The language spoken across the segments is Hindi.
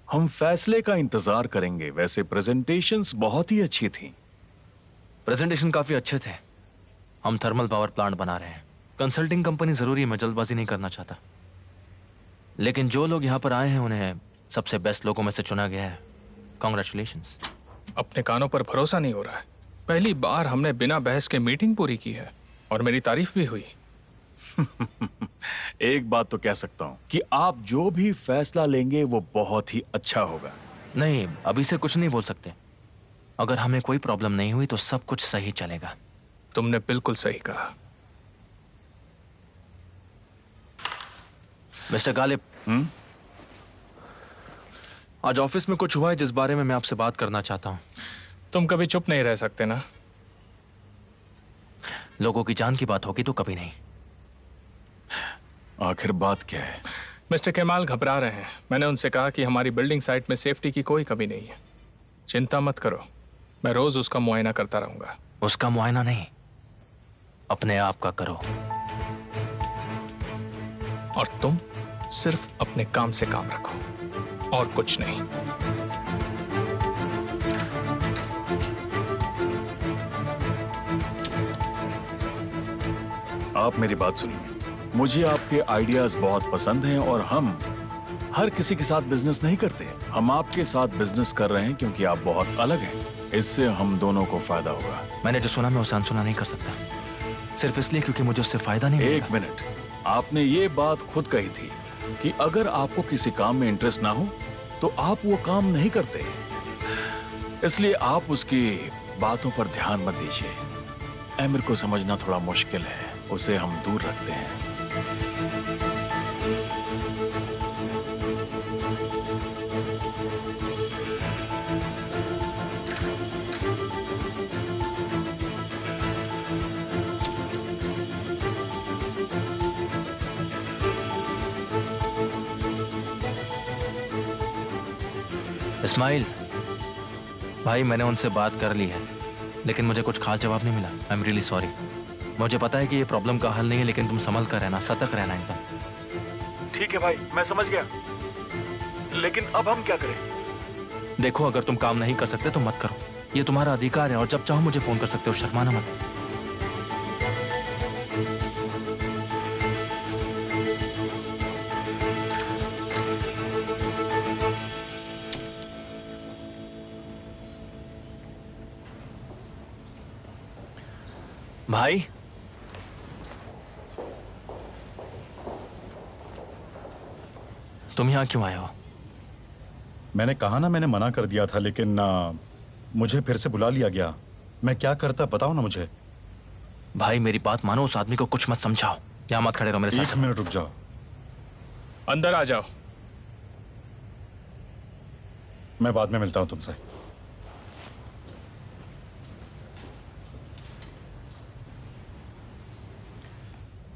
हम फैसले का इंतजार करेंगे। वैसे प्रेजेंटेशंस बहुत ही अच्छी थी। प्रेजेंटेशन काफी अच्छे थे। हम थर्मल पावर प्लांट बना रहे हैं। कंसल्टिंग कंपनी जरूरी है, मैं जल्दबाजी नहीं करना चाहता। लेकिन जो लोग यहाँ पर आए हैं उन्हें सबसे बेस्ट लोगों में से चुना गया है। कॉन्ग्रेचुलेशंस। अपने कानों पर भरोसा नहीं हो रहा है। पहली बार हमने बिना बहस के मीटिंग पूरी की है और मेरी तारीफ भी हुई। एक बात तो कह सकता हूँ कि आप जो भी फैसला लेंगे वो बहुत ही अच्छा होगा। नहीं, अभी से कुछ नहीं बोल सकते। अगर हमें कोई प्रॉब्लम नहीं हुई तो सब कुछ सही चलेगा। तुमने बिल्कुल सही कहा। मिस्टर गालिब, आज ऑफिस में कुछ हुआ है जिस बारे में मैं आपसे बात करना चाहता हूँ। तुम कभी चुप नहीं रह सकते ना। लोगों की जान की बात होगी तो कभी नहीं। आखिर बात क्या है? मिस्टर केमाल घबरा रहे हैं। मैंने उनसे कहा कि हमारी बिल्डिंग साइट में सेफ्टी की कोई कमी नहीं है। चिंता मत करो, मैं रोज उसका मुआयना करता रहूंगा। उसका मुआयना नहीं, अपने आप का करो। और तुम सिर्फ अपने काम से काम रखो और कुछ नहीं। आप मेरी बात सुनिए। मुझे आपके आइडियाज बहुत पसंद हैं और हम हर किसी के साथ बिजनेस नहीं करते। हम आपके साथ बिजनेस कर रहे हैं क्योंकि आप बहुत अलग हैं। इससे हम दोनों को फायदा होगा। मैंने जो सुना मैं उसे अनसुना नहीं कर सकता, सिर्फ इसलिए क्योंकि मुझे उससे फायदा नहीं मिलेगा। एक मिनट, आपने ये बात खुद कही थी कि अगर आपको किसी काम में इंटरेस्ट ना हो तो आप वो काम नहीं करते। इसलिए आप उसकी बातों पर ध्यान मत दीजिए। एमिर को समझना थोड़ा मुश्किल है, उसे हम दूर रखते हैं। इस्माइल भाई, मैंने उनसे बात कर ली है लेकिन मुझे कुछ खास जवाब नहीं मिला। I am really sorry. मुझे पता है कि ये प्रॉब्लम का हल नहीं है, लेकिन तुम संभल कर रहना, सतर्क रहना एकदम। ठीक है भाई, मैं समझ गया, लेकिन अब हम क्या करें? देखो, अगर तुम काम नहीं कर सकते तो मत करो, ये तुम्हारा अधिकार है और जब चाहो मुझे फोन कर सकते हो, शर्माना मत। भाई, तुम यहां क्यों आए हो? मैंने कहा ना, मैंने मना कर दिया था, लेकिन मुझे फिर से बुला लिया गया। मैं क्या करता बताओ ना मुझे। भाई मेरी बात मानो, उस आदमी को कुछ मत समझाओ। यहाँ मत खड़े रहो मेरे साथ। 1 मिनट रुक जाओ। अंदर आ जाओ। मैं बाद में मिलता हूं तुमसे।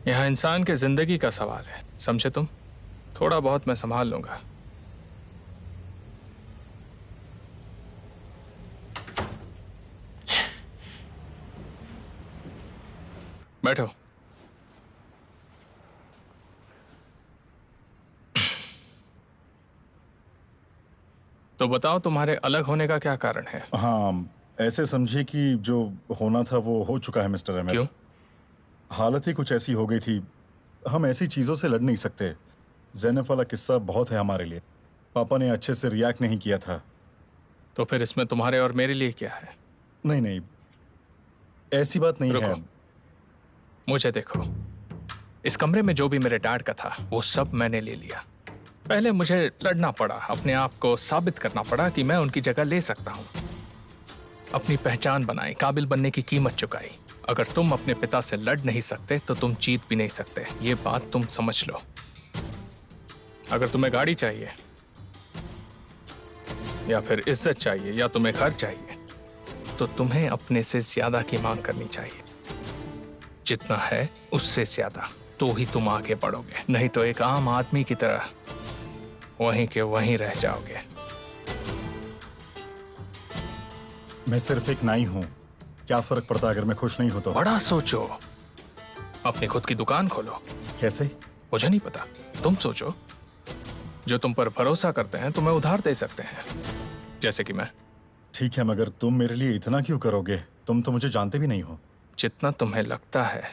यहाँ इंसान के जिंदगी का सवाल है, समझे तुम? थोड़ा बहुत मैं संभाल लूंगा। बैठो। तो बताओ, तुम्हारे अलग होने का क्या कारण है? हाँ, ऐसे समझिए कि जो होना था वो हो चुका है मिस्टर एमिर। क्यों? हालत ही कुछ ऐसी हो गई थी। हम ऐसी चीजों से लड़ नहीं सकते। ज़ैनब वाला किस्सा बहुत है हमारे लिए। पापा ने अच्छे से रिएक्ट नहीं किया था। तो फिर इसमें तुम्हारे और मेरे लिए क्या है? नहीं नहीं, ऐसी बात नहीं है। मुझे देखो, इस कमरे में जो भी मेरे डैड का था वो सब मैंने ले लिया। पहले मुझे लड़ना पड़ा, अपने आप को साबित करना पड़ा कि मैं उनकी जगह ले सकता हूँ। अपनी पहचान बनाई, काबिल बनने की कीमत चुकाई। अगर तुम अपने पिता से लड़ नहीं सकते तो तुम जीत भी नहीं सकते, ये बात तुम समझ लो। अगर तुम्हें गाड़ी चाहिए या फिर इज्जत चाहिए या तुम्हें घर चाहिए तो तुम्हें अपने से ज्यादा की मांग करनी चाहिए। जितना है उससे ज्यादा, तो ही तुम आगे बढ़ोगे। नहीं तो एक आम आदमी की तरह वहीं के वहीं रह जाओगे। मैं सिर्फ एक नाई हूँ, क्या फर्क पड़ता अगर मैं खुश नहीं हो तो? बड़ा सोचो, अपनी खुद की दुकान खोलो। कैसे? मुझे नहीं पता, तुम सोचो। जो तुम पर भरोसा करते हैं तुम्हें उधार दे सकते हैं, जैसे कि मैं। ठीक है, मगर तुम मेरे लिए इतना क्यों करोगे? तुम तो मुझे जानते भी नहीं हो। जितना तुम्हें लगता है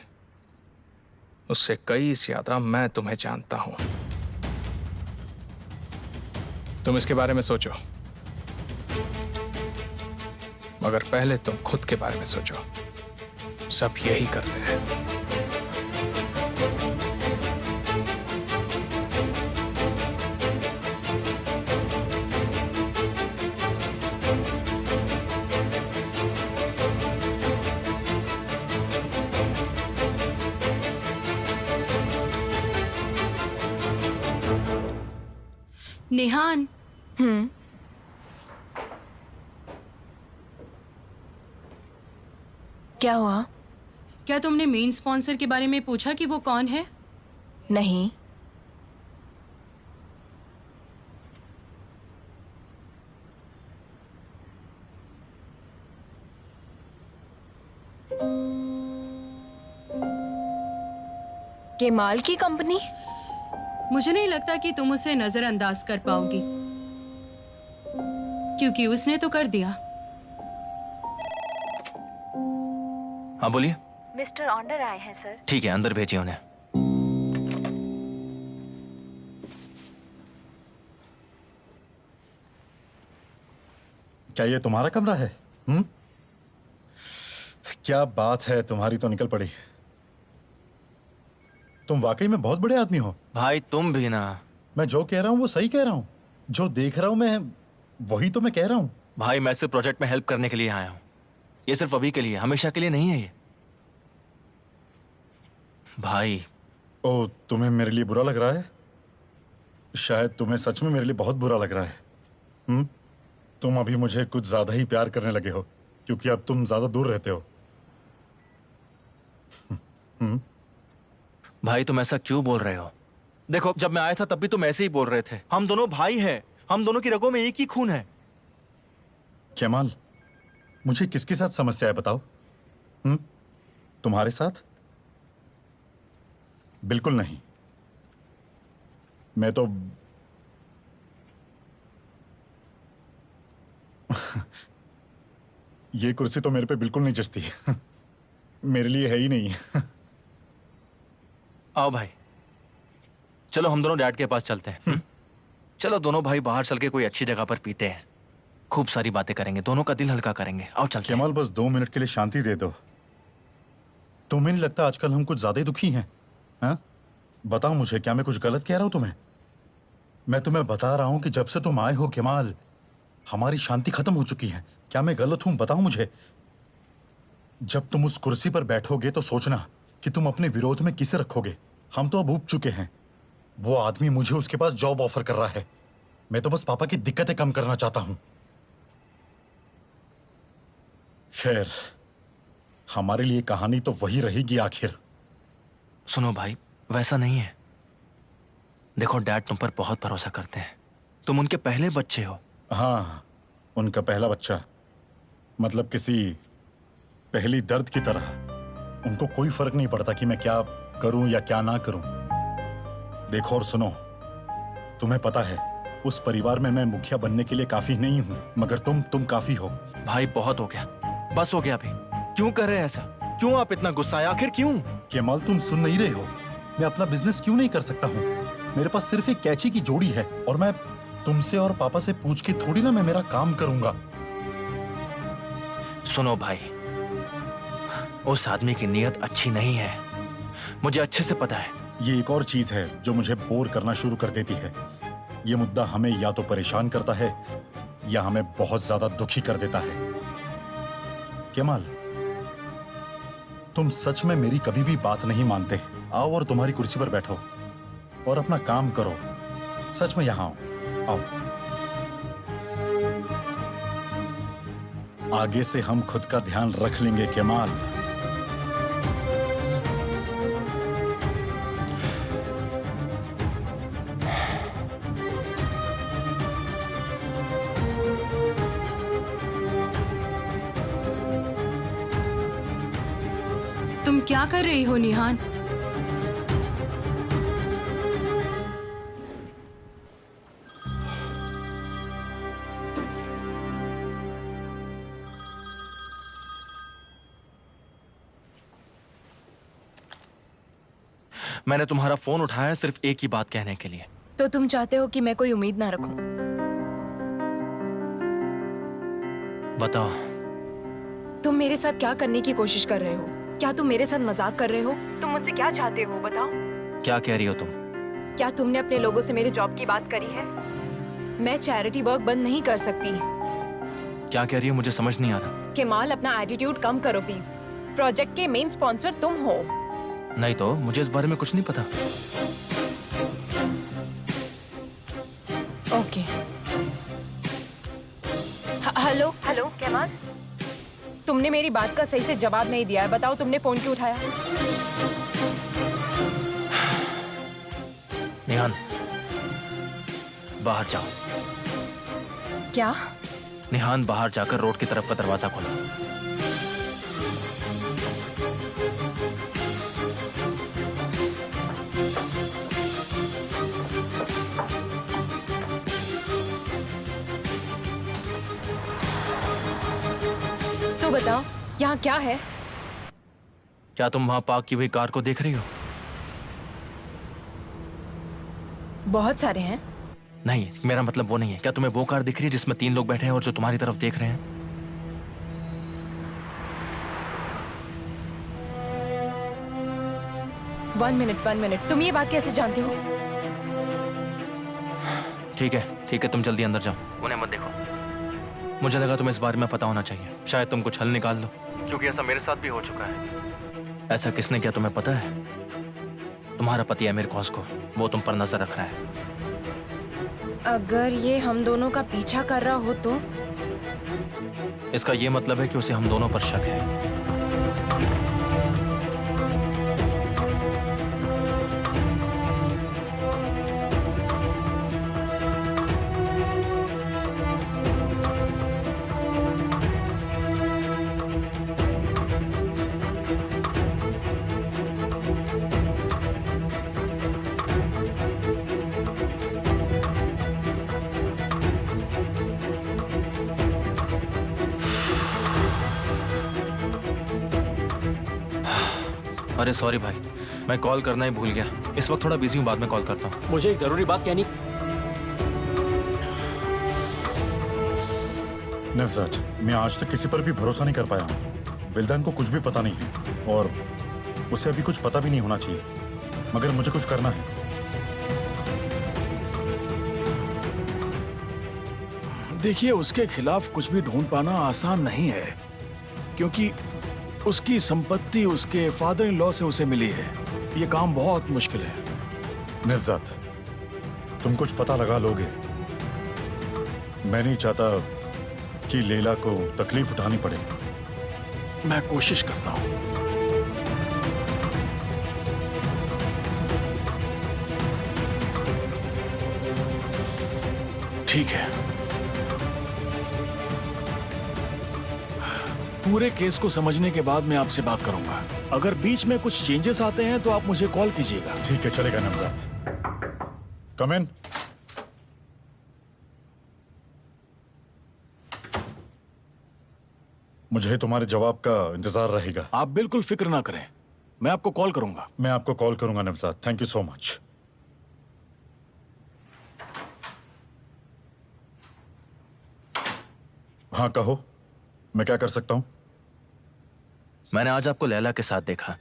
उससे कई ज्यादा मैं तुम्हें जानता हूं। तुम इसके बारे में सोचो, मगर पहले तुम खुद के बारे में सोचो। सब यही करते हैं। निहान, क्या हुआ? क्या तुमने मेन स्पॉन्सर के बारे में पूछा कि वो कौन है? नहीं। केमाल की कंपनी? मुझे नहीं लगता कि तुम उसे नजरअंदाज कर पाओगी, क्योंकि उसने तो कर दिया। हाँ बोलिए। मिस्टर ऑर्डर आए हैं सर। ठीक है, अंदर भेजिए उन्हें। क्या ये तुम्हारा कमरा है? क्या बात है, तुम्हारी तो निकल पड़ी। तुम वाकई में बहुत बड़े आदमी हो। भाई तुम भी ना। मैं जो कह रहा हूँ वो सही कह रहा हूँ। जो देख रहा हूँ मैं वही तो मैं कह रहा हूँ। भाई मैं सिर्फ प्रोजेक्ट में हेल्प करने के लिए आया हूँ। ये सिर्फ अभी के लिए, हमेशा के लिए नहीं है ये। भाई ओ, तुम्हें मेरे लिए बुरा लग रहा है? शायद तुम्हें सच में मेरे लिए बहुत बुरा लग रहा है। तुम अभी मुझे कुछ ज्यादा ही प्यार करने लगे हो, क्योंकि अब तुम ज्यादा दूर रहते हो। भाई तुम ऐसा क्यों बोल रहे हो? देखो, जब मैं आया था तब भी तुम ऐसे ही बोल रहे थे। हम दोनों भाई हैं, हम दोनों की रगों में एक ही खून है। केमाल, मुझे किसके साथ समस्या है बताओ? तुम्हारे साथ? बिल्कुल नहीं। मैं तो ये कुर्सी तो मेरे पे बिल्कुल नहीं जचती। मेरे लिए है ही नहीं। आओ भाई, चलो हम दोनों डैड के पास चलते हैं। चलो दोनों भाई बाहर चल के कोई अच्छी जगह पर पीते हैं, खूब सारी बातें करेंगे, दोनों का दिल हल्का करेंगे। आओ चलते हैं। केमाल, बस 2 मिनट के लिए शांति दे दो। तुम्हें नहीं लगता आजकल हम कुछ ज्यादा ही दुखी हैं? हाँ? बताओ मुझे, क्या मैं कुछ गलत कह रहा हूं तुम्हें? मैं तुम्हें बता रहा हूं कि जब से तुम आए हो केमाल, हमारी शांति खत्म हो चुकी है। क्या मैं गलत हूं? बताओ मुझे। जब तुम उस कुर्सी पर बैठोगे तो सोचना कि तुम अपने विरोध में किसे रखोगे। हम तो अब ऊब चुके हैं। वो आदमी मुझे उसके पास जॉब ऑफर कर रहा है। मैं तो बस पापा की दिक्कतें कम करना चाहता हूं। खैर, हमारे लिए कहानी तो वही रहेगी आखिर। सुनो भाई, वैसा नहीं है। देखो, डैड तुम पर बहुत भरोसा करते हैं। तुम उनके पहले बच्चे हो। हाँ, उनका पहला बच्चा, मतलब किसी पहली दर्द की तरह। उनको कोई फर्क नहीं पड़ता कि मैं क्या करूं या क्या ना करूं। देखो और सुनो, तुम्हें पता है उस परिवार में मैं मुखिया बनने के लिए काफी नहीं हूं, मगर तुम काफी हो। भाई बहुत हो गया, बस हो गया अभी। क्यों कर रहे हैं ऐसा? क्यों आप इतना गुस्सा है आखिर, क्यों? केमाल, तुम सुन नहीं रहे हो? मैं अपना बिजनेस क्यों नहीं कर सकता हूँ? मेरे पास सिर्फ एक कैची की जोड़ी है, और मैं तुमसे और पापा से पूछ के थोड़ी ना मैं मेरा काम करूंगा। सुनो भाई, उस आदमी की नीयत अच्छी नहीं है, मुझे अच्छे से पता है। ये एक और चीज है जो मुझे बोर करना शुरू कर देती है। ये मुद्दा हमें या तो परेशान करता है या हमें बहुत ज्यादा दुखी कर देता है। केमाल, तुम सच में मेरी कभी भी बात नहीं मानते। आओ और तुम्हारी कुर्सी पर बैठो और अपना काम करो। सच में यहां आओ। आगे से हम खुद का ध्यान रख लेंगे केमाल। तुम क्या कर रही हो निहान? मैंने तुम्हारा फोन उठाया सिर्फ एक ही बात कहने के लिए। तो तुम चाहते हो कि मैं कोई उम्मीद ना रखूं? बताओ। तुम मेरे साथ क्या करने की कोशिश कर रहे हो? क्या तुम मेरे साथ मजाक कर रहे हो? तुम मुझसे क्या चाहते हो बताओ? क्या कह रही हो तुम? क्या तुमने अपने लोगों से मेरे जॉब की बात करी है? मैं चैरिटी वर्क बंद नहीं कर सकती। क्या कह रही हो? मुझे समझ नहीं आ रहा। केमाल, अपना एटीट्यूड कम करो प्लीज। प्रोजेक्ट के मेन स्पॉन्सर तुम हो। नहीं तो मुझे इस बारे में कुछ नहीं पता। ओके। हेलो हेलो केमाल, तुमने मेरी बात का सही से जवाब नहीं दिया है। बताओ तुमने फोन क्यों उठाया? निहान, बाहर जाओ। क्या? निहान, बाहर जाकर रोड की तरफ का दरवाजा खोलो। तो बताओ यहाँ क्या है? क्या तुम वहां पार्क की हुई कार को देख रही हो? बहुत सारे हैं। नहीं, मेरा मतलब वो नहीं है। क्या तुम्हें वो कार दिख रही है जिसमें 3 लोग बैठे हैं और जो तुम्हारी तरफ देख रहे हैं? वन मिनट, तुम ये बात कैसे जानते हो? ठीक है, तुम जल्दी अंदर जाओ, उन्हें मत देखो। मुझे लगा तुम्हें इस बारे में पता होना चाहिए, शायद तुम कुछ हल निकाल लो, क्योंकि ऐसा मेरे साथ भी हो चुका है। ऐसा किसने किया तुम्हें पता है? तुम्हारा पति अमीर कौस को, वो तुम पर नजर रख रहा है। अगर ये हम दोनों का पीछा कर रहा हो तो? इसका ये मतलब है कि उसे हम दोनों पर शक है। अरे सॉरी भाई, मैं कॉल करना ही भूल गया। इस वक्त थोड़ा बिजी हूँ, बाद में कॉल करता हूँ। मुझे एक जरूरी बात कहनी। नवजात, मैं आज तक किसी पर भी भरोसा नहीं कर पाया हूँ। विल्दान को कुछ भी पता नहीं है और उसे अभी कुछ पता भी नहीं होना चाहिए, मगर मुझे कुछ करना है। देखिए, उसके खिलाफ कुछ भी ढूंढ पाना आसान नहीं है, क्योंकि उसकी संपत्ति उसके फादर इन लॉ से उसे मिली है। ये काम बहुत मुश्किल है। नवजात, तुम कुछ पता लगा लोगे। मैं नहीं चाहता कि लैला को तकलीफ उठानी पड़े। मैं कोशिश करता हूँ। ठीक है, पूरे केस को समझने के बाद मैं आपसे बात करूंगा। अगर बीच में कुछ चेंजेस आते हैं तो आप मुझे कॉल कीजिएगा। ठीक है, चलेगा नवजात। कम इन। मुझे तुम्हारे जवाब का इंतजार रहेगा। आप बिल्कुल फिक्र ना करें, मैं आपको कॉल करूंगा। मैं आपको कॉल करूंगा नवजात। Thank you so much. हाँ कहो, मैं क्या कर सकता हूं? मैंने आज आपको लैला के साथ देखा।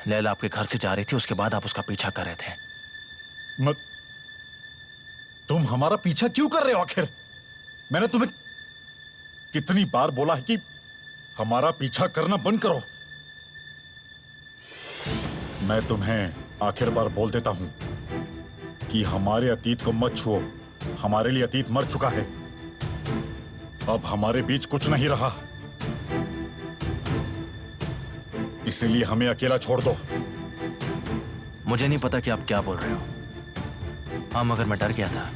लैला आपके घर से जा रही थी, उसके बाद आप उसका पीछा कर रहे थे। मत, तुम हमारा पीछा क्यों कर रहे हो आखिर? मैंने तुम्हें कितनी बार बोला है कि हमारा पीछा करना बंद करो। मैं तुम्हें आखिर बार बोल देता हूं कि हमारे अतीत को मत छुओ। हमारे लिए अतीत मर चुका है, अब हमारे बीच कुछ नहीं रहा, इसीलिए हमें अकेला छोड़ दो। मुझे नहीं पता कि आप क्या बोल रहे हो। हाँ, मगर मैं डर गया था।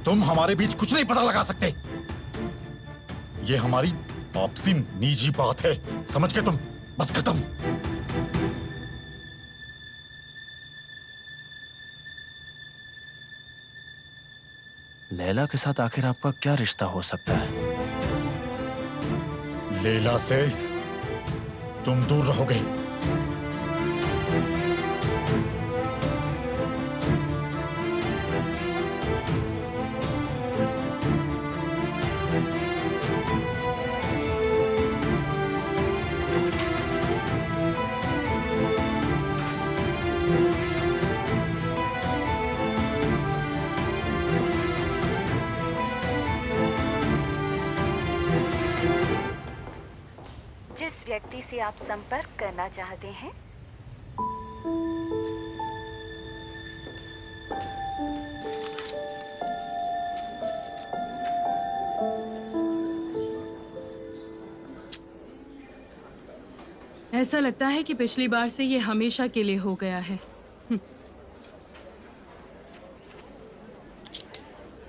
तुम हमारे बीच कुछ नहीं पता लगा सकते। ये हमारी आपसी निजी बात है, समझ गए तुम? बस खत्म। लैला के साथ आखिर आपका क्या रिश्ता हो सकता है? लेला से तुम दूर रहोगे। जिस व्यक्ति से आप संपर्क करना चाहते हैं ऐसा लगता है कि पिछली बार से ये हमेशा के लिए हो गया है।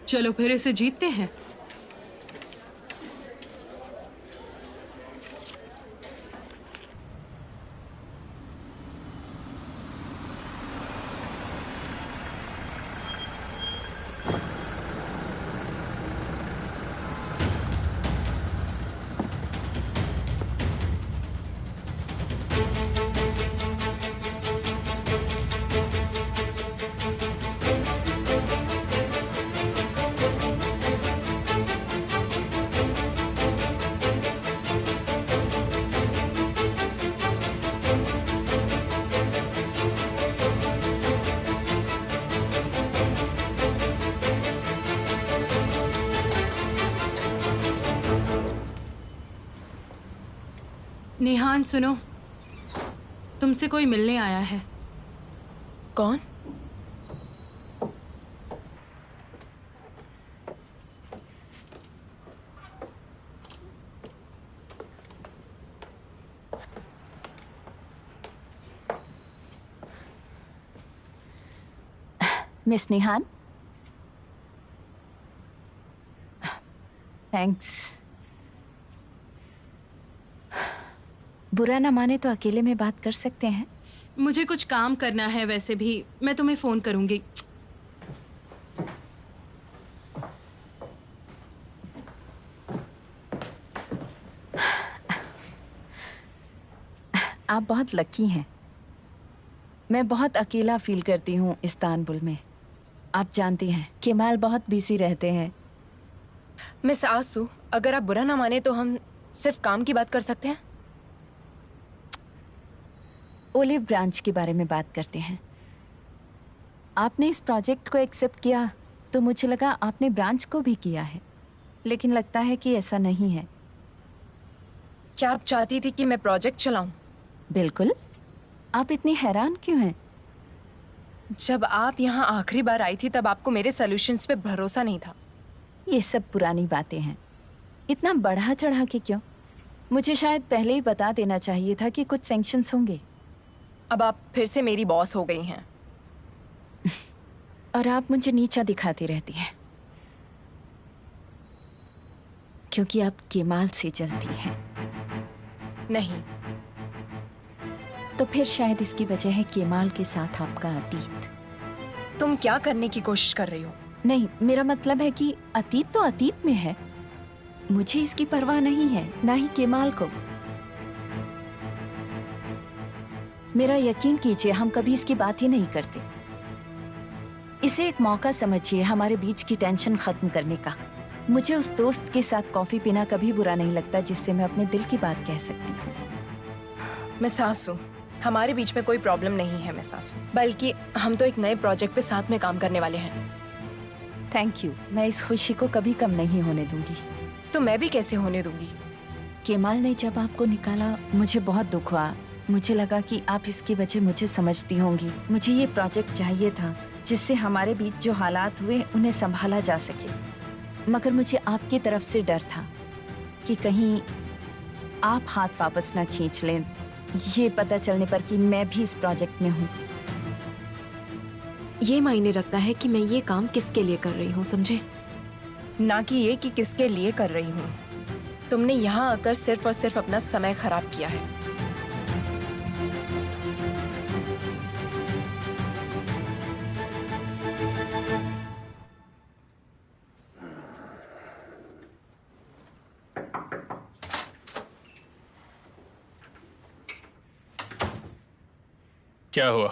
चलो फिर इसे जीतते हैं। नेहान सुनो, तुमसे कोई मिलने आया है। कौन? मिस निहान, थैंक्स। बुरा ना माने तो अकेले में बात कर सकते हैं। मुझे कुछ काम करना है, वैसे भी मैं तुम्हें फोन करूंगी। आप बहुत लकी हैं। मैं बहुत अकेला फील करती हूँ इस्तांबुल में। आप जानती हैं केमाल बहुत बिजी रहते हैं। मिस आसू, अगर आप बुरा ना माने तो हम सिर्फ काम की बात कर सकते हैं। ओलिव ब्रांच के बारे में बात करते हैं। आपने इस प्रोजेक्ट को एक्सेप्ट किया तो मुझे लगा आपने ब्रांच को भी किया है, लेकिन लगता है कि ऐसा नहीं है। क्या आप चाहती थी कि मैं प्रोजेक्ट चलाऊं? बिल्कुल। आप इतनी हैरान क्यों हैं? जब आप यहाँ आखिरी बार आई थी तब आपको मेरे सॉल्यूशंस पे भरोसा नहीं था। ये सब पुरानी बातें हैं। इतना बढ़ा चढ़ा के क्यों? मुझे शायद पहले ही बता देना चाहिए था कि कुछ सैंक्शंस होंगे। अब आप फिर से मेरी बॉस हो गई हैं। और आप मुझे नीचा दिखाती रहती हैं क्योंकि आप केमाल से जलती हैं। नहीं, तो फिर शायद इसकी वजह है केमाल के साथ आपका अतीत। तुम क्या करने की कोशिश कर रही हो? नहीं, मेरा मतलब है कि अतीत तो अतीत में है। मुझे इसकी परवाह नहीं है, ना ही केमाल को। मेरा यकीन कीजिए, हम कभी इसकी बात ही नहीं करते। इसे एक मौका समझिए हमारे बीच की टेंशन खत्म करने का। मुझे उस दोस्त के साथ कॉफी पीना कभी बुरा नहीं लगता जिससे मैं अपने दिल की बात कह सकती हूँ। मैं सासू, हमारे बीच में कोई प्रॉब्लम नहीं है मैं सासू, बल्कि हम तो एक नए प्रोजेक्ट पे साथ में काम करने वाले हैं। Thank you. मैं इस खुशी को कभी कम नहीं होने दूंगी। तो मैं भी कैसे होने दूंगी? केमाल ने जब आपको निकाला मुझे बहुत दुख हुआ। मुझे लगा कि आप इसकी वजह मुझे समझती होंगी। मुझे ये प्रोजेक्ट चाहिए था जिससे हमारे बीच जो हालात हुए उन्हें संभाला जा सके, मगर मुझे आपकी तरफ से डर था कि कहीं आप हाथ वापस ना खींच लें, ये पता चलने पर कि मैं भी इस प्रोजेक्ट में हूँ। ये मायने रखता है कि मैं ये काम किसके लिए कर रही हूँ, समझे? ना कि ये कि किसके लिए कर रही हूँ। तुमने यहाँ आकर सिर्फ और सिर्फ अपना समय खराब किया है। क्या हुआ?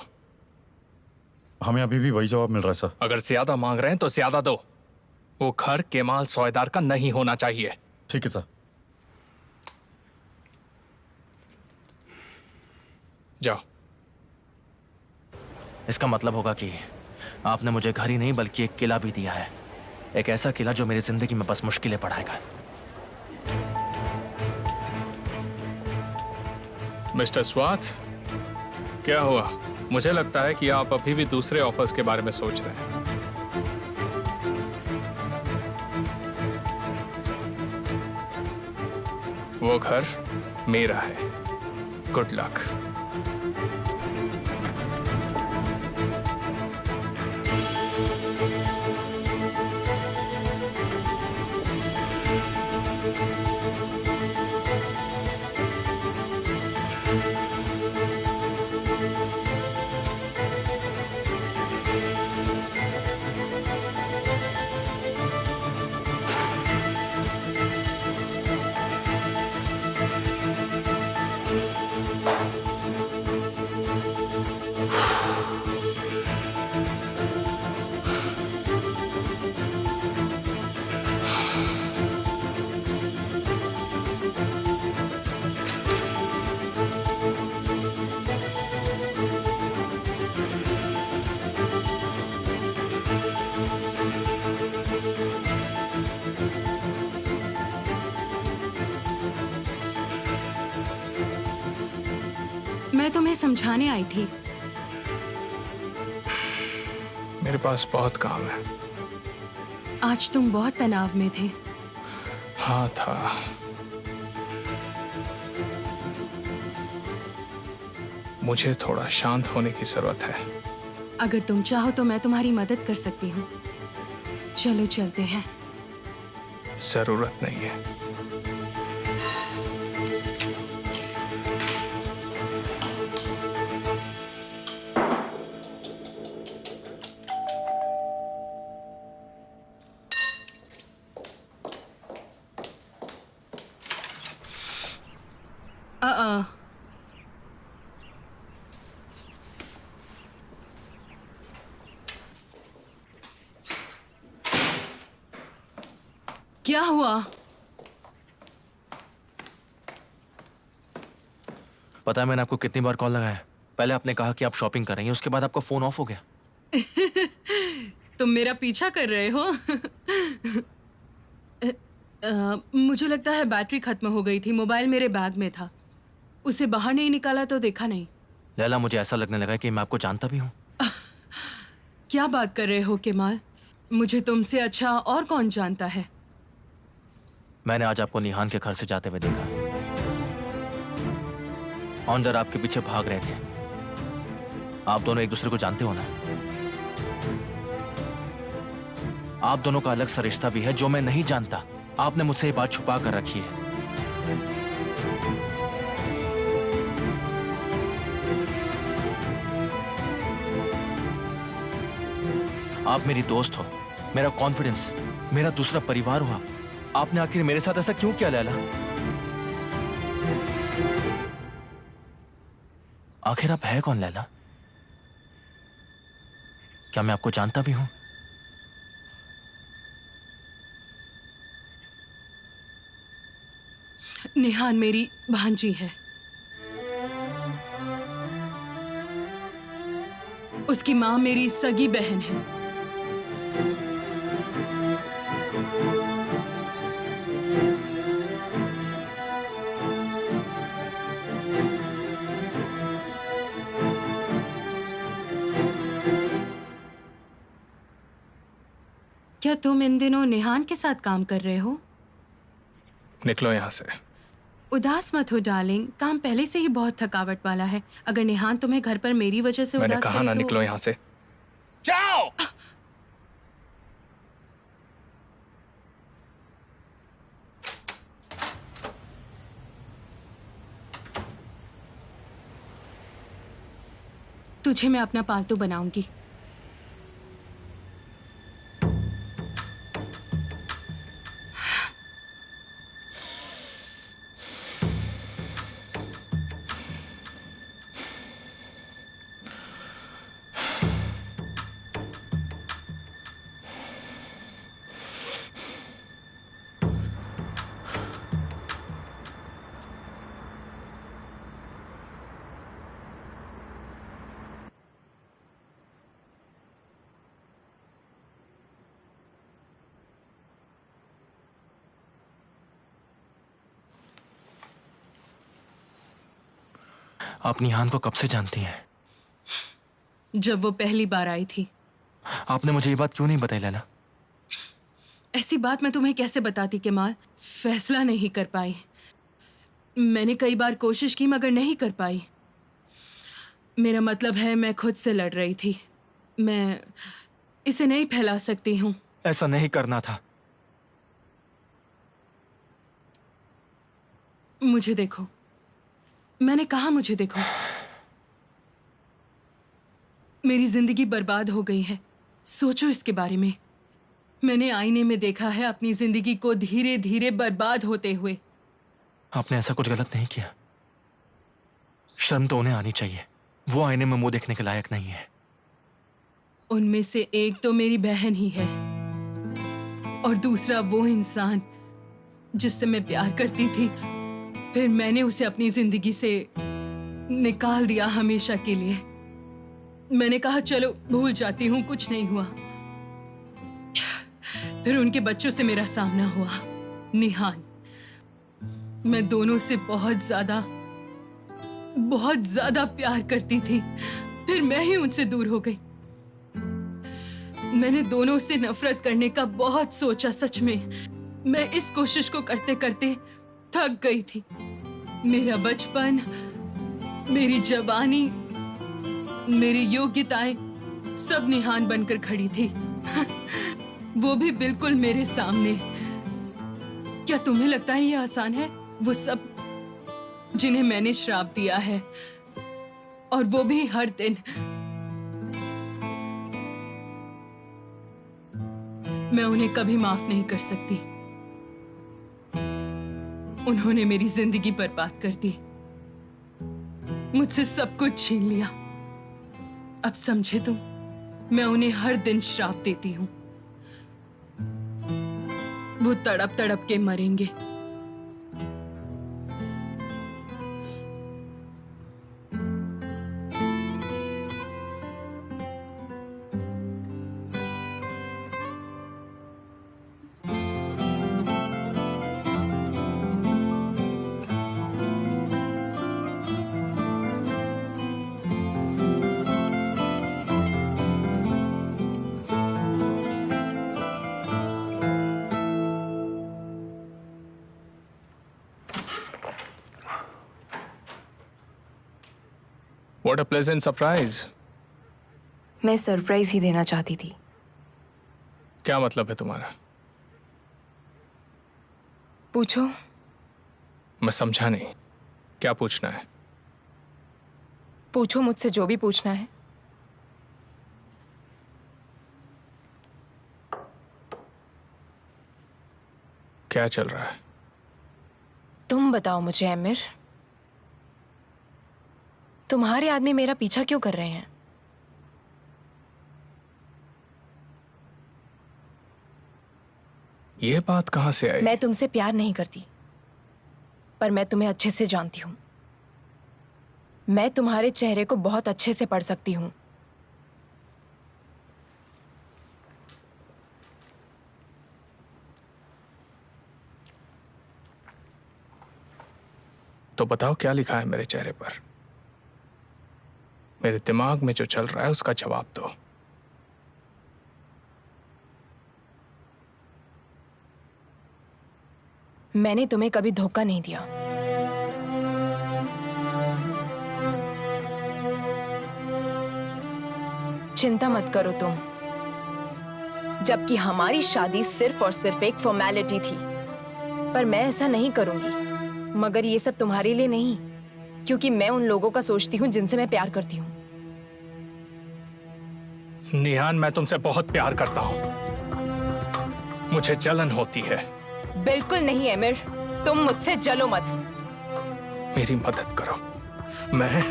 हमें अभी भी वही जवाब मिल रहा है सर। अगर ज्यादा मांग रहे हैं तो ज्यादा दो। वो घर केमाल सौदेदार का नहीं होना चाहिए। ठीक है सर। जाओ। इसका मतलब होगा कि आपने मुझे घर ही नहीं बल्कि एक किला भी दिया है। एक ऐसा किला जो मेरी जिंदगी में बस मुश्किलें बढ़ाएगा। मिस्टर स्वाथ, क्या हुआ? मुझे लगता है कि आप अभी भी दूसरे ऑफर्स के बारे में सोच रहे हैं। वो घर मेरा है। Good luck. मैं तुम्हें समझाने आई थी। मेरे पास बहुत काम है। आज तुम बहुत तनाव में थे। हाँ था। मुझे थोड़ा शांत होने की जरूरत है। अगर तुम चाहो तो मैं तुम्हारी मदद कर सकती हूँ। चलो चलते हैं। जरूरत नहीं है। क्या हुआ? पता है मैंने आपको कितनी बार कॉल लगाया? पहले आपने कहा कि आप शॉपिंग कर रही हैं, उसके बाद आपका फोन ऑफ हो गया। तुम मेरा पीछा कर रहे हो? मुझे लगता है बैटरी खत्म हो गई थी। मोबाइल मेरे बैग में था। उसे बाहर नहीं निकाला तो देखा नहीं। लैला, मुझे ऐसा लगने लगा कि मैं आपको जानता भी हूँ। क्या बात कर रहे हो केमाल? मुझे तुमसे अच्छा और कौन जानता है? मैंने आज आपको निहान के घर से जाते हुए देखा। ऑनडर आपके पीछे भाग रहे थे। आप दोनों एक दूसरे को जानते हो ना? आप दोनों का अलग सा रिश्ता भी है जो मैं नहीं जानता। आपने मुझसे ये बात छुपा कर रखी है। आप मेरी दोस्त हो, मेरा कॉन्फिडेंस, मेरा दूसरा परिवार हो। आपने आखिर मेरे साथ ऐसा क्यों किया लैला? आखिर आप है कौन लैला? क्या मैं आपको जानता भी हूं? निहान मेरी भांजी है। उसकी माँ मेरी सगी बहन है। क्या तुम इन दिनों निहान के साथ काम कर रहे हो? निकलो यहाँ से। उदास मत हो डार्लिंग, काम पहले से ही बहुत थकावट वाला है। अगर निहान तुम्हें घर पर मेरी वजह से मैंने उदास कहा करे ना, तो... निकलो यहाँ से। जाओ। तुझे मैं अपना पालतू बनाऊंगी। आप निहान को कब से जानती हैं? जब वो पहली बार आई थी। आपने मुझे ये बात क्यों नहीं बताई लैला? ऐसी बात मैं तुम्हें कैसे बताती केमाल? फैसला नहीं कर पाई। मैंने कई बार कोशिश की मगर नहीं कर पाई। मेरा मतलब है मैं खुद से लड़ रही थी। मैं इसे नहीं फैला सकती हूँ। ऐसा नहीं करना था। मुझे देखो, मैंने कहा मुझे देखो। मेरी जिंदगी बर्बाद हो गई है। सोचो इसके बारे में। मैंने आईने में देखा है अपनी जिंदगी को धीरे धीरे बर्बाद होते हुए। आपने ऐसा कुछ गलत नहीं किया। शर्म तो उन्हें आनी चाहिए। वो आईने में मुंह देखने के लायक नहीं है। उनमें से एक तो मेरी बहन ही है और दूसरा वो इंसान जिससे मैं प्यार करती थी। फिर मैंने उसे अपनी जिंदगी से निकाल दिया हमेशा के लिए। मैंने कहा चलो भूल जाती हूँ, कुछ नहीं हुआ। फिर उनके बच्चों से मेरा सामना हुआ, निहान। मैं दोनों से बहुत ज्यादा प्यार करती थी। फिर मैं ही उनसे दूर हो गई। मैंने दोनों से नफरत करने का बहुत सोचा। सच में मैं इस कोशिश को करते करते थक गई थी। मेरा बचपन, मेरी जवानी, मेरी योग्यताएं सब निहान बनकर खड़ी थी। वो भी बिल्कुल मेरे सामने। क्या तुम्हें लगता है ये आसान है? वो सब जिन्हें मैंने श्राप दिया है, और वो भी हर दिन। मैं उन्हें कभी माफ नहीं कर सकती। उन्होंने मेरी जिंदगी बर्बाद कर दी, मुझसे सब कुछ छीन लिया। अब समझे तुम? मैं उन्हें हर दिन श्राप देती हूं। वो तड़प तड़प के मरेंगे। What a pleasant surprise. मैं सरप्राइज ही देना चाहती थी। क्या मतलब है तुम्हारा? पूछो। मैं समझा नहीं। क्या पूछना है? पूछो मुझसे जो भी पूछना है। क्या चल रहा है? तुम बताओ मुझे आमिर, तुम्हारे आदमी मेरा पीछा क्यों कर रहे हैं? ये बात कहां से आई? मैं तुमसे प्यार नहीं करती, पर मैं तुम्हें अच्छे से जानती हूं। मैं तुम्हारे चेहरे को बहुत अच्छे से पढ़ सकती हूं। तो बताओ क्या लिखा है मेरे चेहरे पर? मेरे दिमाग में जो चल रहा है उसका जवाब दो। मैंने तुम्हें कभी धोखा नहीं दिया। चिंता मत करो तुम। जबकि हमारी शादी सिर्फ और सिर्फ एक फॉर्मेलिटी थी, पर मैं ऐसा नहीं करूंगी। मगर ये सब तुम्हारे लिए नहीं, क्योंकि मैं उन लोगों का सोचती हूँ जिनसे मैं प्यार करती हूँ। निहान, मैं तुमसे बहुत प्यार करता हूँ। मुझे जलन होती है। बिल्कुल नहीं आमिर, तुम मुझसे जलो मत। मेरी मदद करो। मैं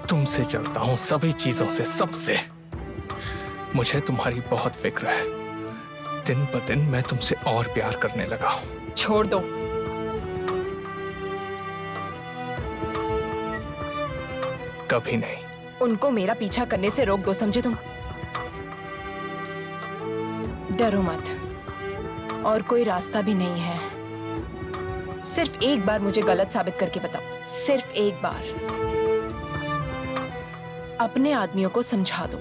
तुमसे चलता हूँ सभी चीजों से, सबसे। मुझे तुम्हारी बहुत फिक्र है। दिन ब दिन मैं तुमसे और प्यार करने लगा हूँ। छोड़ दो। कभी नहीं। उनको मेरा पीछा करने से रोक दो, समझे तुम? डरो मत, और कोई रास्ता भी नहीं है। सिर्फ एक बार मुझे गलत साबित करके बताओ, सिर्फ एक बार। अपने आदमियों को समझा दो।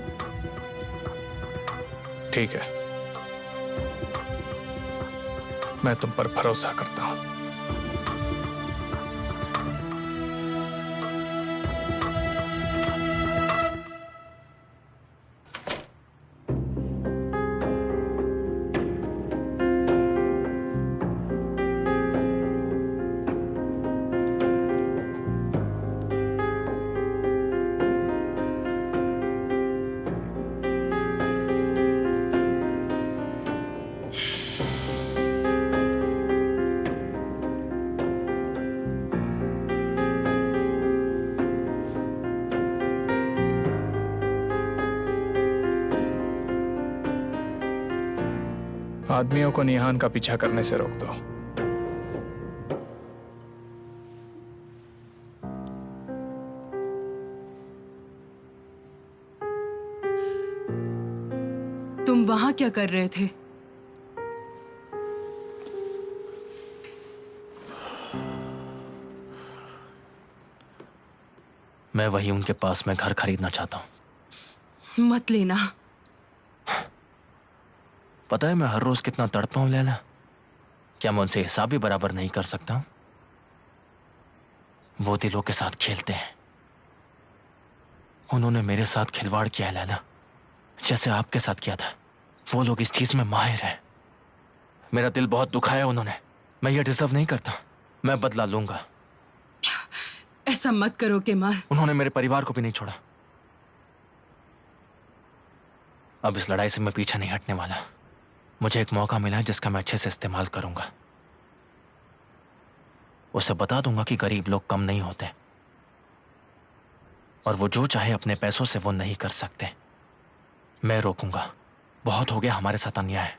ठीक है, मैं तुम पर भरोसा करता हूं। आदमियों को निहान का पीछा करने से रोक दो। तुम वहां क्या कर रहे थे? मैं वही उनके पास में घर खरीदना चाहता हूं। मत लेना। पता है मैं हर रोज कितना तड़पा हूं लैला। क्या मैं उनसे हिसाब भी बराबर नहीं कर सकता हूं? वो दिलों के साथ खेलते हैं। उन्होंने मेरे साथ खिलवाड़ किया है लैला, जैसे आपके साथ किया था। वो लोग इस चीज में माहिर हैं। मेरा दिल बहुत दुखाया उन्होंने। मैं ये डिजर्व नहीं करता। मैं बदला लूंगा। ऐसा मत करो केमाल। उन्होंने मेरे परिवार को भी नहीं छोड़ा। अब इस लड़ाई से मैं पीछे नहीं हटने वाला। मुझे एक मौका मिला है जिसका मैं अच्छे से इस्तेमाल करूंगा। उसे बता दूंगा कि गरीब लोग कम नहीं होते और वो जो चाहे अपने पैसों से वो नहीं कर सकते। मैं रोकूंगा। बहुत हो गया हमारे साथ अन्याय।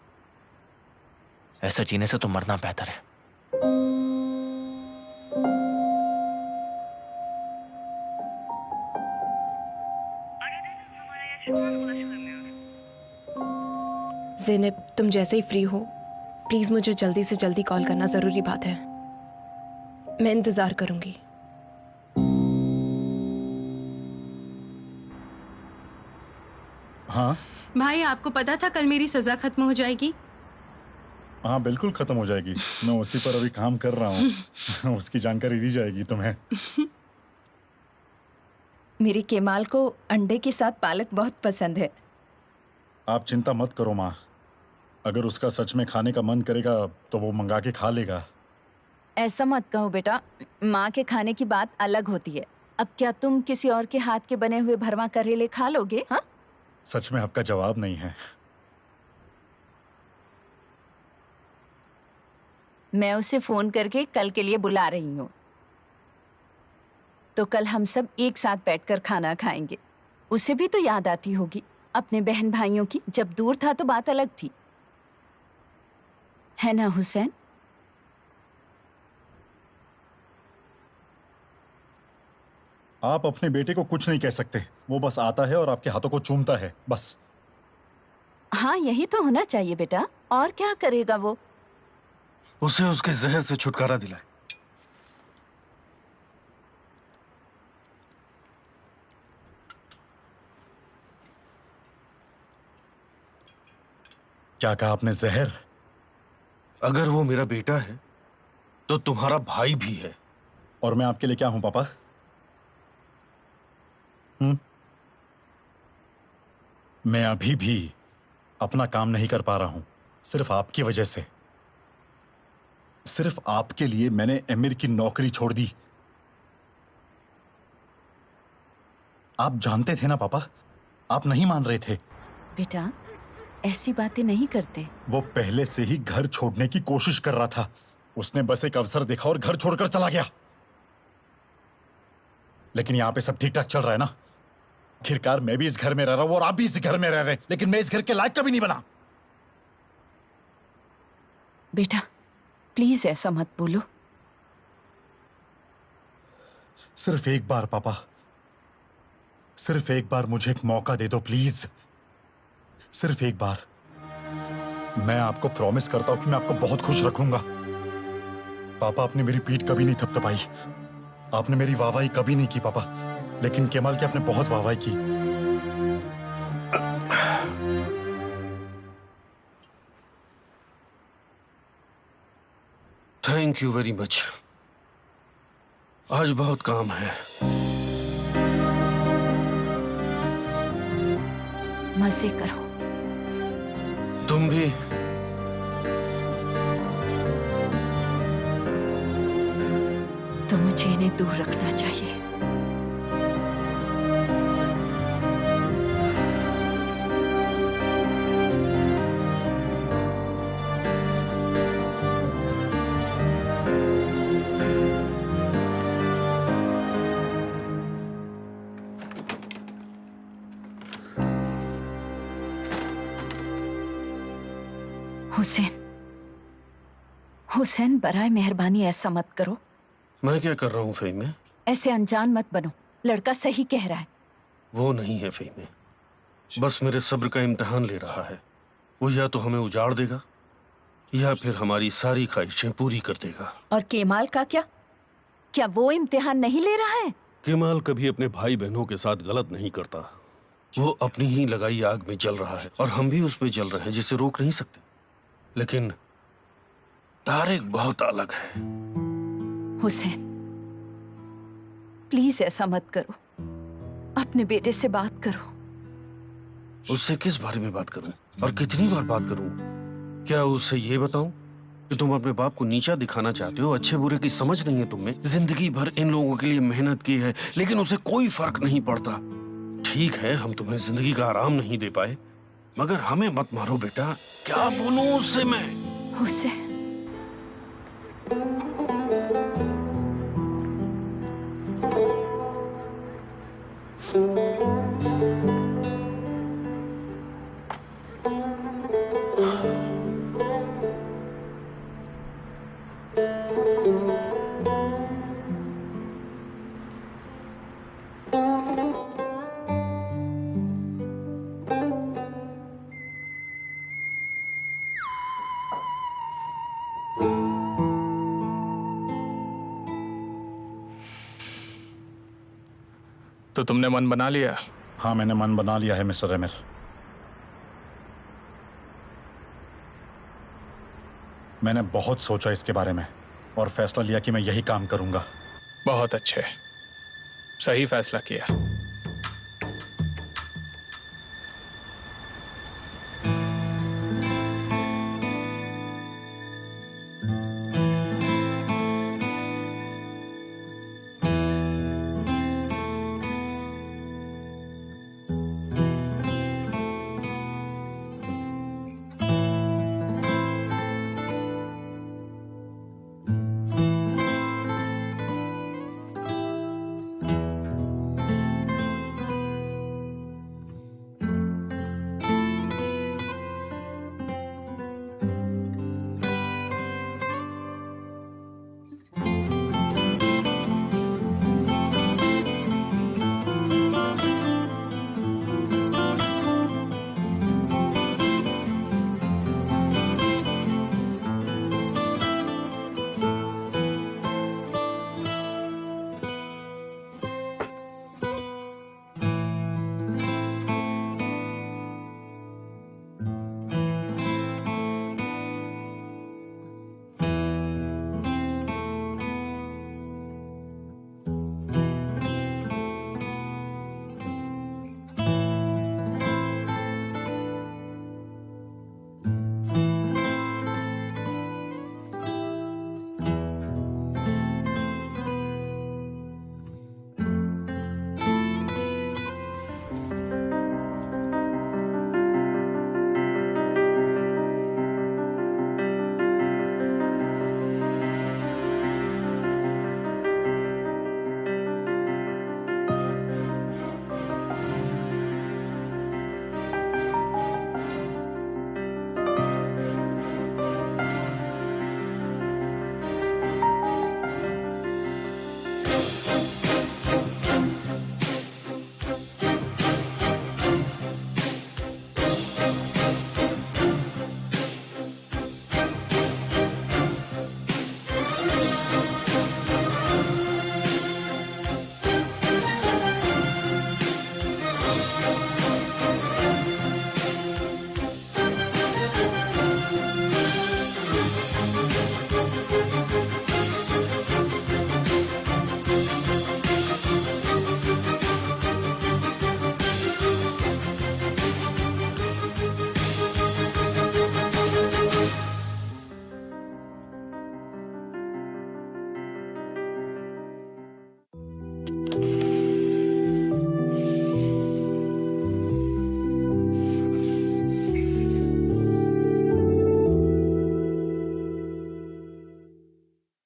ऐसे जीने से तो मरना बेहतर है। ज़ैनब, तुम जैसे ही फ्री हो प्लीज मुझे जल्दी से जल्दी कॉल करना, जरूरी बात है। मैं इंतजार करूंगी। हाँ भाई, आपको पता था कल मेरी सजा खत्म हो जाएगी? हाँ, बिल्कुल खत्म हो जाएगी। मैं उसी पर अभी काम कर रहा हूँ। उसकी जानकारी दी जाएगी तुम्हें। मेरी केमाल को अंडे के साथ पालक बहुत पसंद है। आप चिंता मत करो माँ। अगर उसका सच में खाने का मन करेगा तो वो मंगा के खा लेगा। ऐसा मत कहो बेटा, माँ के खाने की बात अलग होती है। अब क्या तुम किसी और के हाथ के बने हुए भरवा करेले खा लोगे? हाँ, सच में आपका जवाब नहीं है। मैं उसे फोन करके कल के लिए बुला रही हूँ, तो कल हम सब एक साथ बैठकर खाना खाएंगे। उसे भी तो याद आती होगी अपने बहन भाइयों की। जब दूर था तो बात अलग थी, है ना हुसैन? आप अपने बेटे को कुछ नहीं कह सकते। वो बस आता है और आपके हाथों को चूमता है, बस। हाँ, यही तो होना चाहिए बेटा। और क्या करेगा वो? उसे उसके जहर से छुटकारा दिलाए। क्या कहा आपने? जहर? अगर वो मेरा बेटा है तो तुम्हारा भाई भी है। और मैं आपके लिए क्या हूं पापा? मैं अभी भी अपना काम नहीं कर पा रहा हूं, सिर्फ आपकी वजह से। सिर्फ आपके लिए मैंने एमिर की नौकरी छोड़ दी। आप जानते थे ना पापा, आप नहीं मान रहे थे। बेटा, ऐसी बातें नहीं करते। वो पहले से ही घर छोड़ने की कोशिश कर रहा था। उसने बस एक अवसर देखा और घर छोड़कर चला गया। लेकिन यहां पे सब ठीक ठाक चल रहा है ना? आखिरकार मैं भी इस घर में रह रहा हूं और आप भी इस घर में रह रहे हैं, लेकिन मैं इस घर के लायक कभी नहीं बना। बेटा प्लीज ऐसा मत बोलो। सिर्फ एक बार पापा, सिर्फ एक बार मुझे एक मौका दे दो प्लीज। सिर्फ एक बार। मैं आपको प्रॉमिस करता हूं कि मैं आपको बहुत खुश रखूंगा। पापा, आपने मेरी पीठ कभी नहीं थपथपाई, आपने मेरी वाहवाही कभी नहीं की पापा, लेकिन केमाल की आपने बहुत वाहवाही की। Thank you very much. आज बहुत काम है। मजे करो। तुम भी। तो मुझे इन्हें दूर रखना चाहिए। हुसैन, हुसैन, बराए मेहरबानी ऐसा मत करो। मैं क्या कर रहा हूँ फ़हीमे? ऐसे अनजान मत बनो। लड़का सही कह रहा है। वो नहीं है फ़हीमे, बस मेरे सब्र का इम्तिहान ले रहा है। वो या तो हमें उजाड़ देगा या फिर हमारी सारी ख्वाहिशें पूरी कर देगा। और केमाल का क्या? क्या वो इम्तिहान नहीं ले रहा है? केमाल कभी अपने भाई बहनों के साथ गलत नहीं करता। वो अपनी ही लगाई आग में जल रहा है और हम भी उसमें जल रहे हैं, जिसे रोक नहीं सकते। लेकिन तारिक बहुत अलग है। हुसैन, प्लीज ऐसा मत करो। अपने बेटे से बात करो। उससे किस बारे में बात करूं और कितनी बार बात करूं? क्या उससे ये बताऊं कि तुम अपने बाप को नीचा दिखाना चाहते हो? अच्छे बुरे की समझ नहीं है तुम में। जिंदगी भर इन लोगों के लिए मेहनत की है, लेकिन उसे कोई फर्क नहीं पड़ता। ठीक है, हम तुम्हें जिंदगी का आराम नहीं दे पाए, मगर हमें मत मारो बेटा। क्या बोलूं उससे मैं? हुसैन, तो तुमने मन बना लिया? हाँ, मैंने मन बना लिया है मिस्टर आमिर। मैंने बहुत सोचा इसके बारे में और फैसला लिया कि मैं यही काम करूंगा। बहुत अच्छे, सही फैसला किया।